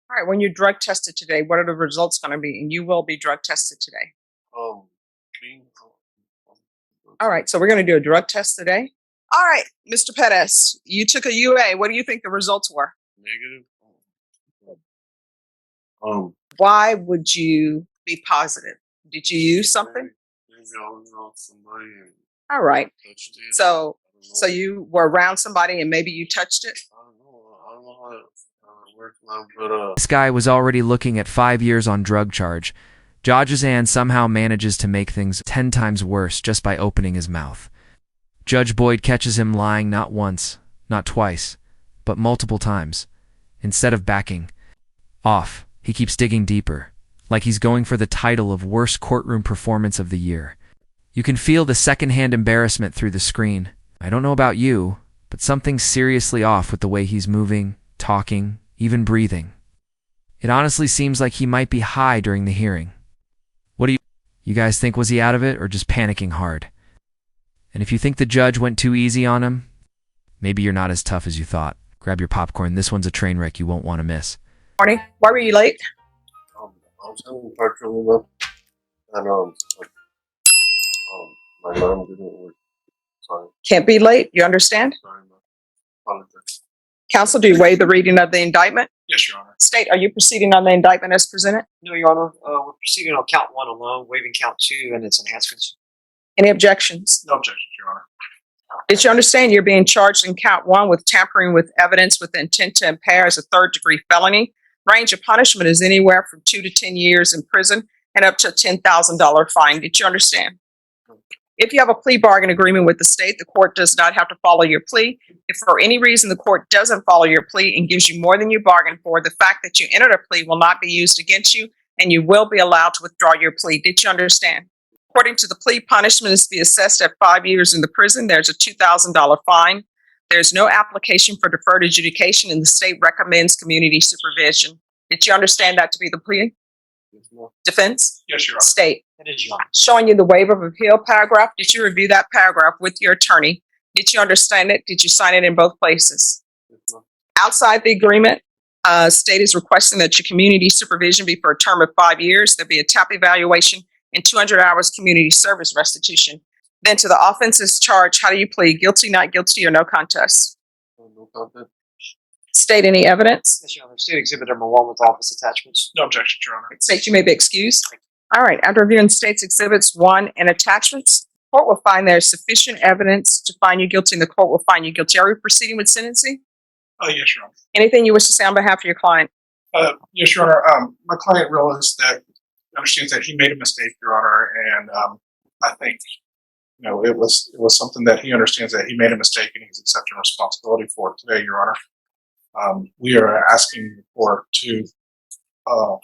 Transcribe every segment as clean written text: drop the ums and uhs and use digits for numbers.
All right, when you're drug tested today, what are the results going to be? And you will be drug tested today. Um, clean. All right, so we're going to do a drug test today. All right, Mr. Pettis, you took a UA. What do you think the results were? Negative. Why would you be positive? Did you use something? Maybe I was around somebody and All right. touched it. So I don't know. so you were around somebody and maybe you touched it? I don't know. I don't know how it works now, but This guy was already looking at 5 years on drug charge. Jajazan somehow manages to make things 10 times worse just by opening his mouth. Judge Boyd catches him lying not once, not twice, but multiple times. Instead of backing off, he keeps digging deeper, like he's going for the title of worst courtroom performance of the year. You can feel the secondhand embarrassment through the screen. I don't know about you, but something's seriously off with the way he's moving, talking, even breathing. It honestly seems like he might be high during the hearing. What do you guys think? Was he out of it or just panicking hard? And if you think the judge went too easy on him, maybe you're not as tough as you thought. Grab your popcorn. This one's a train wreck you won't want to miss. Morning. Why were you late? I was having a hard trouble enough, and my alarm didn't work. Sorry, Can't be late. You understand? sorry, I apologize. Counsel, do you waive the reading of the indictment? Yes, Your Honor. State, are you proceeding on the indictment as presented? No, Your Honor. We're proceeding on count one alone, waiving count two and its enhancements. Any objections? No objections, Your Honor. Did you understand you're being charged in count one with tampering with evidence with the intent to impair as a third-degree felony? Range of punishment is anywhere from 2 to 10 years in prison and up to a $10,000 fine. Did you understand? If you have a plea bargain agreement with the state, the court does not have to follow your plea. If for any reason the court doesn't follow your plea and gives you more than you bargained for, the fact that you entered a plea will not be used against you and you will be allowed to withdraw your plea. Did you understand? According to the plea, punishment is to be assessed at 5 years in the prison. There's a $2,000 fine. There's no application for deferred adjudication, and the state recommends community supervision. Did you understand that to be the plea? Yes, ma'am. Defense? Yes, Your Honor. State. That is, Your Honor. Showing you the waiver of appeal paragraph. Did you review that paragraph with your attorney? Did you understand it? Did you sign it in both places? Yes, ma'am. Outside the agreement, state is requesting that your community supervision be for a term of 5 years. There'll be a TAP evaluation and 200 hours community service restitution. Then to the offenses charged, how do you plead? Guilty, not guilty, or no contest? No content. State any evidence? Yes, Your Honor. State exhibit number one with office attachments. No objections, Your Honor. State you may be excused. All right, after reviewing state's exhibits 1 and attachments, court will find there is sufficient evidence to find you guilty and the court will find you guilty. Are we proceeding with sentencing? Yes, Your Honor. Anything you wish to say on behalf of your client? Yes, Your Honor. My client realized that, understands that he made a mistake, Your Honor, and I think, it was something that he understands that he made a mistake and he's accepting responsibility for it today, Your Honor. We are asking the court to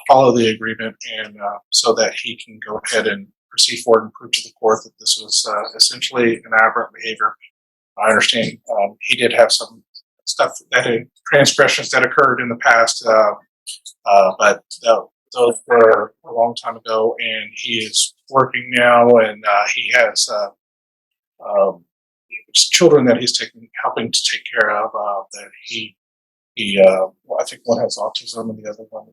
follow the agreement and so that he can go ahead and proceed forward and prove to the court that this was essentially an aberrant behavior. I understand he did have some stuff transgressions that occurred in the past, but those were a long time ago, and he is working now, and he has children that he's helping to take care of. That he I think one has autism, and the other one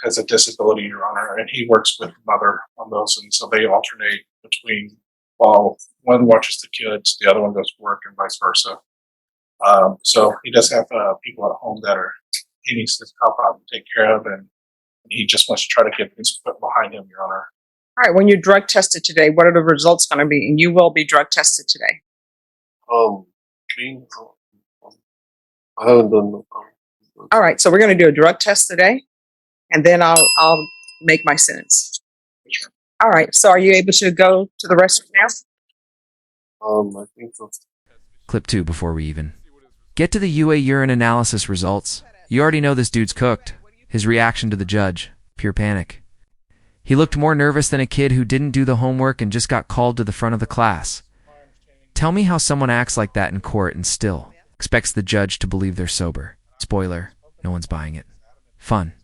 has a disability, Your Honor, and he works with the mother on those, and so they alternate between while one watches the kids, the other one goes to work, and vice versa. So he does have people at home that he needs to help out and take care of, and he just wants to try to get his foot behind him, Your Honor. All right, when you're drug tested today, what are the results going to be? And you will be drug tested today. Clean. I haven't done no. All right, so we're going to do a drug test today, and then I'll make my sentence. All right, so are you able to go to the restroom now? I think so. Clip 2 before we even get to the UA urine analysis results. You already know this dude's cooked. His reaction to the judge, pure panic. He looked more nervous than a kid who didn't do the homework and just got called to the front of the class. Tell me how someone acts like that in court and still expects the judge to believe they're sober. Spoiler, no one's buying it. Fun.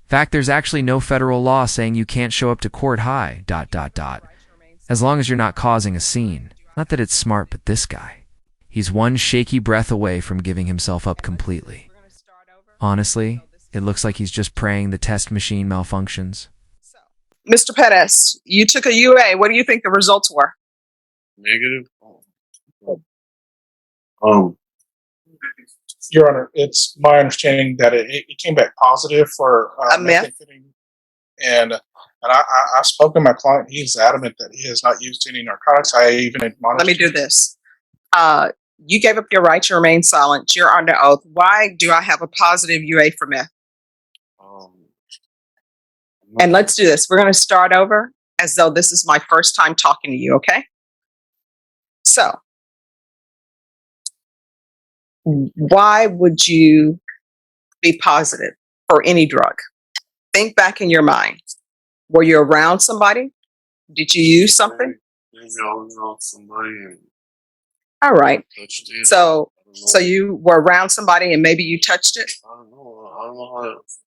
Fact, there's actually no federal law saying you can't show up to court high, ... as long as you're not causing a scene. Not that it's smart, but this guy. He's one shaky breath away from giving himself up completely. Honestly, it looks like he's just praying the test machine malfunctions. Mr. Pettis, you took a UA. What do you think the results were? Negative. Um, Your Honor, it's my understanding that it came back positive for A myth? methamphetamine, and I've spoken to my client. He's adamant that he has not used any narcotics. I even admonished. Let me do this. You gave up your right to remain silent. You're under oath. Why do I have a positive UA for meth? um, And let's do this. We're going to start over as though this is my first time talking to you, okay? So, why would you be positive for any drug? Think back in your mind. Were you around somebody? Did you use something? Maybe I was around somebody and All right. touched it. So, I don't know. so you were around somebody and maybe you touched it? I don't know. I don't know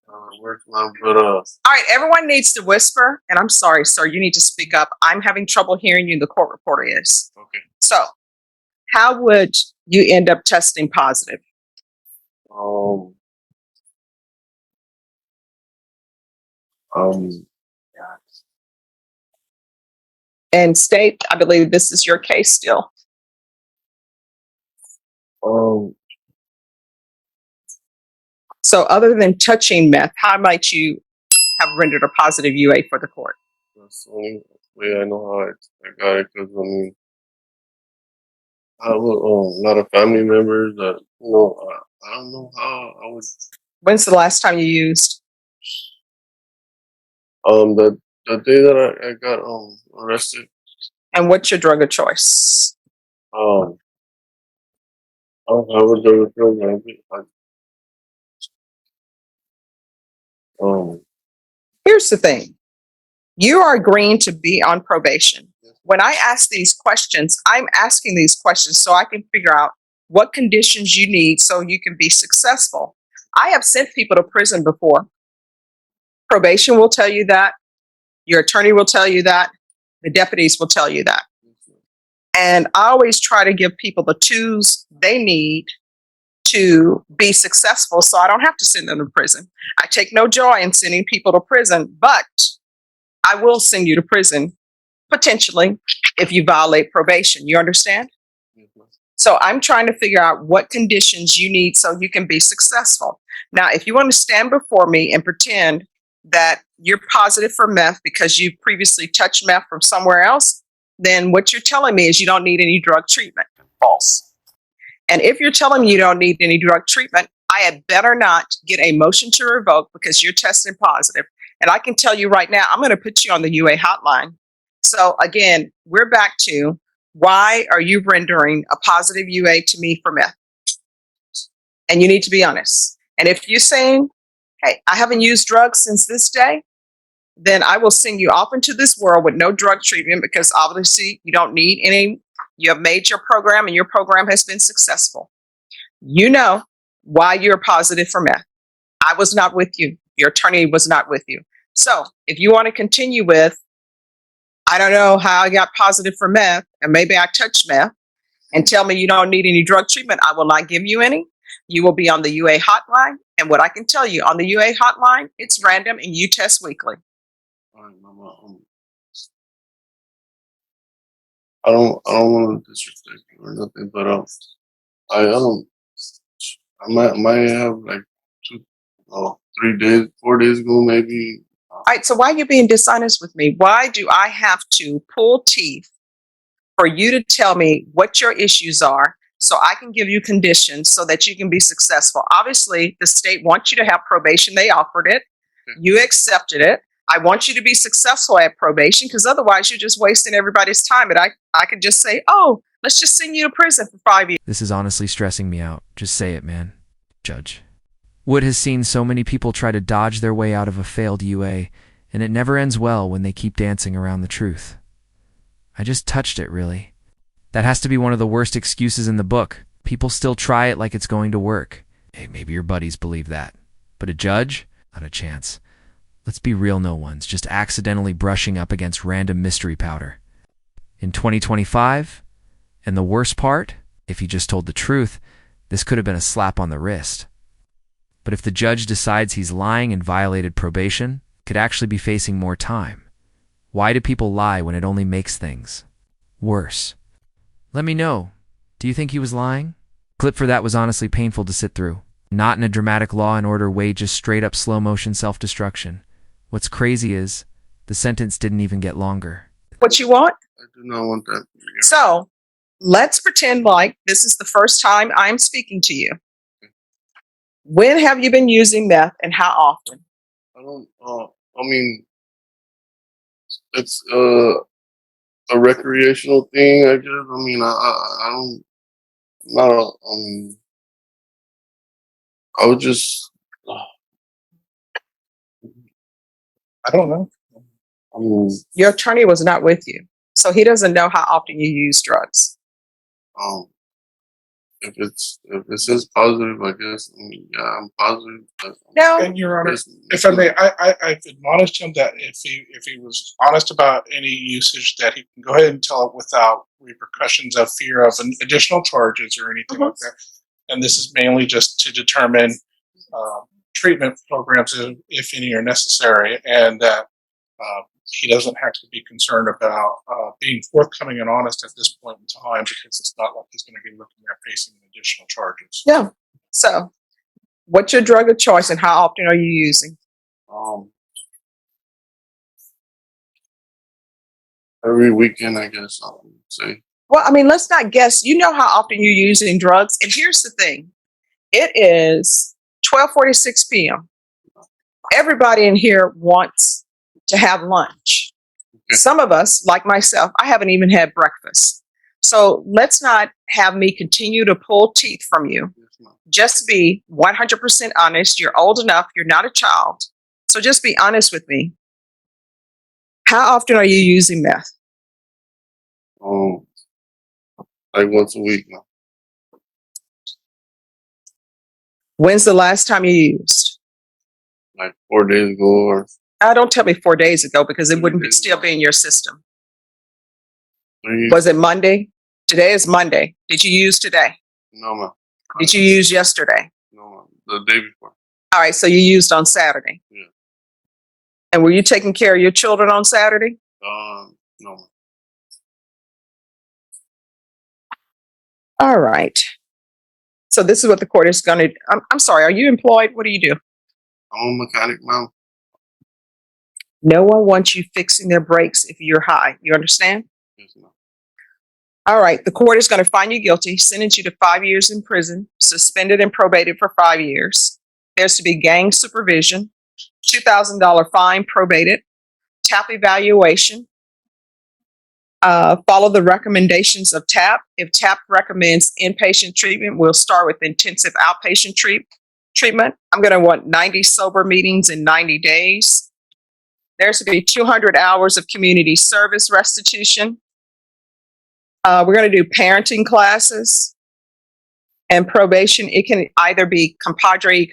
how it works now, but All right, everyone needs to whisper. And I'm sorry, sir, you need to speak up. I'm having trouble hearing you. The court reporter is. okay. So, how would you end up testing positive? Um, um, And state, I believe this is your case still. um, So, other than touching meth, how might you have rendered a positive UA for the court? that's the only way I know how I got it, because I mean, I have a lot of family members that, I don't know how I would, When's the last time you used? the day that I got, arrested, And what's your drug of choice? um, I was there with them, Here's the thing. You are agreeing to be on probation. When I ask these questions, I'm asking these questions so I can figure out what conditions you need so you can be successful. I have sent people to prison before. Probation will tell you that. Your attorney will tell you that. The deputies will tell you that. And I always try to give people the tools they need to be successful so I don't have to send them to prison. I take no joy in sending people to prison, but I will send you to prison potentially if you violate probation. You understand? So I'm trying to figure out what conditions you need so you can be successful. Now, if you want to stand before me and pretend that you're positive for meth because you previously touched meth from somewhere else, then what you're telling me is you don't need any drug treatment. False. And if you're telling me you don't need any drug treatment, I had better not get a motion to revoke because you're testing positive. And I can tell you right now, I'm going to put you on the UA hotline. So again, we're back to why are you rendering a positive UA to me for meth? And you need to be honest. And if you're saying, hey, I haven't used drugs since this day, then I will send you off into this world with no drug treatment because obviously you don't need any. You have made your program and your program has been successful. You know why you're positive for meth. I was not with you. Your attorney was not with you. So if you want to continue with, I don't know how I got positive for meth and maybe I touched meth and tell me you don't need any drug treatment, I will not give you any. You will be on the UA hotline. And what I can tell you on the UA hotline, it's random and you test weekly. all right, Mama, I don't want to disrespect you or nothing, but I might have like 4 days ago maybe. All right, so why are you being dishonest with me? Why do I have to pull teeth for you to tell me what your issues are so I can give you conditions so that you can be successful? Obviously, the state wants you to have probation. They offered it. You accepted it. I want you to be successful at probation because otherwise you're just wasting everybody's time. And I could just say, oh, let's just send you to prison for 5 years. This is honestly stressing me out. Just say it, man. Judge. Wood has seen so many people try to dodge their way out of a failed UA, and it never ends well when they keep dancing around the truth. I just touched it, really. That has to be one of the worst excuses in the book. People still try it like it's going to work. Hey, maybe your buddies believe that. But a judge? Not a chance. Let's be real no ones, just accidentally brushing up against random mystery powder. In 2025, and the worst part, if he just told the truth, this could have been a slap on the wrist. But if the judge decides he's lying and violated probation, could actually be facing more time. Why do people lie when it only makes things worse? Let me know. Do you think he was lying? Clip for that was honestly painful to sit through. Not in a dramatic Law and Order way, just straight up slow motion self-destruction. What's crazy is, the sentence didn't even get longer. What you want? I do not want that. So let's pretend like this is the first time I'm speaking to you. When have you been using meth and how often? I don't. I mean, it's a recreational thing. I guess. I mean, I don't. I'm not. I would just. I don't know. I mean, Your attorney was not with you, so he doesn't know how often you use drugs. if it says positive, I guess. I mean, yeah, I'm positive. But No, And Your Honor, it's- if I may, I've admonished him that if he was honest about any usage, that he can go ahead and tell it without repercussions of fear of additional charges or anything like that. And this is mainly just to determine treatment programs, if any, are necessary, and that he doesn't have to be concerned about being forthcoming and honest at this point in time, because it's not like he's going to be looking at facing additional charges. yeah. So, what's your drug of choice and how often are you using? Every weekend, I guess I would say. Well, I mean, let's not guess. You know how often you're using drugs, and here's the thing: it is 12:46 p.m. Everybody in here wants to have lunch. Okay. Some of us, like myself, I haven't even had breakfast. So let's not have me continue to pull teeth from you. Yes, ma'am. Just be 100% honest. You're old enough. You're not a child. So just be honest with me. How often are you using meth? Like once a week now. When's the last time you used? Like 4 days ago, or Don't tell me 4 days ago because it 3 wouldn't days still ago. be in your system. 3. Was it Monday? Today is Monday. Did you use today? No, ma'am. Did you use yesterday? No, ma'am. The day before. All right, so you used on Saturday. Yeah. And were you taking care of your children on Saturday? No, ma'am. All right. So this is what the court is going to. I'm sorry. Are you employed? What do you do? I'm a mechanic, ma'am. No one wants you fixing their brakes if you're high. You understand? Yes, ma'am. All right. The court is going to find you guilty, sentence you to 5 years in prison, suspended and probated for 5 years. There's to be gang supervision, $2,000 fine, probated, TAP evaluation. Follow the recommendations of TAP. If TAP recommends inpatient treatment, we'll start with intensive outpatient treatment. I'm going to want 90 sober meetings in 90 days. There's to be 200 hours of community service restitution. We're going to do parenting classes and probation. It can either be compadre,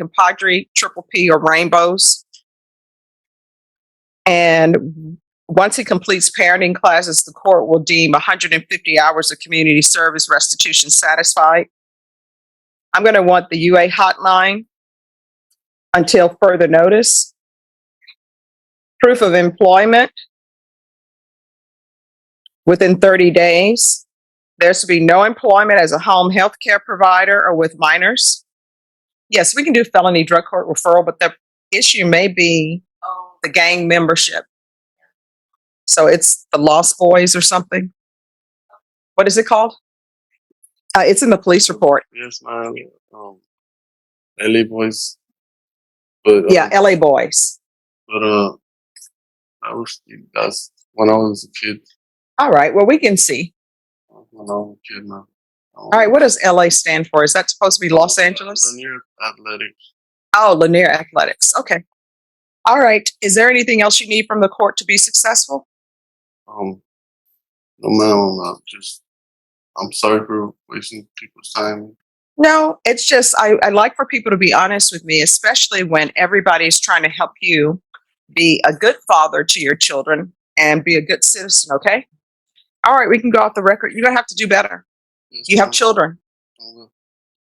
triple P, or rainbows. And once he completes parenting classes, the court will deem 150 hours of community service restitution satisfied. I'm going to want the UA hotline until further notice. Proof of employment within 30 days. There's to be no employment as a home health care provider or with minors. Yes, we can do felony drug court referral, but the issue may be the gang membership. So it's the Lost Boys or something. What is it called? It's in the police report. Yes, ma'am. LA boys. But Yeah, LA Boys. But that's when I was a kid. All right, well, we can see. When I was a kid, man. All right, what does LA stand for? Is that supposed to be Los Angeles? Lanier Athletics. Oh, Lanier Athletics. Okay. All right. Is there anything else you need from the court to be successful? No, ma'am. I'm sorry for wasting people's time. No, it's just I like for people to be honest with me, especially when everybody's trying to help you be a good father to your children and be a good citizen, okay? All right, we can go off the record. You're going to have to do better. Yes, You have ma'am. children, I will.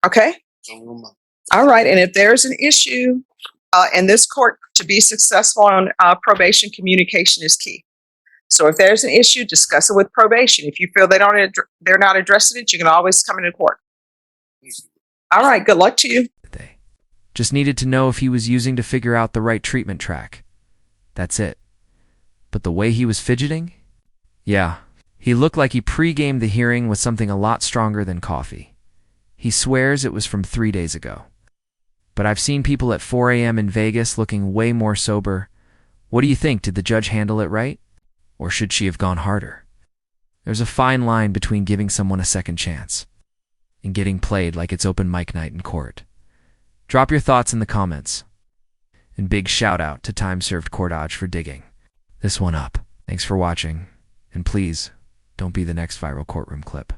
okay? I will, ma'am. All right, and if there's an issue in this court, to be successful on probation, communication is key. So if there's an issue, discuss it with probation. If you feel they're not addressing it, you can always come into court. All right, good luck to you. They just needed to know if he was using to figure out the right treatment track. That's it. But the way he was fidgeting? Yeah, he looked like he pre-gamed the hearing with something a lot stronger than coffee. He swears it was from 3 days ago. But I've seen people at 4 a.m. in Vegas looking way more sober. What do you think? Did the judge handle it right? Or should she have gone harder? There's a fine line between giving someone a second chance and getting played like it's open mic night in court. Drop your thoughts in the comments. And big shout out to Time Served Courtage for digging this one up. Thanks for watching. And please, don't be the next viral courtroom clip.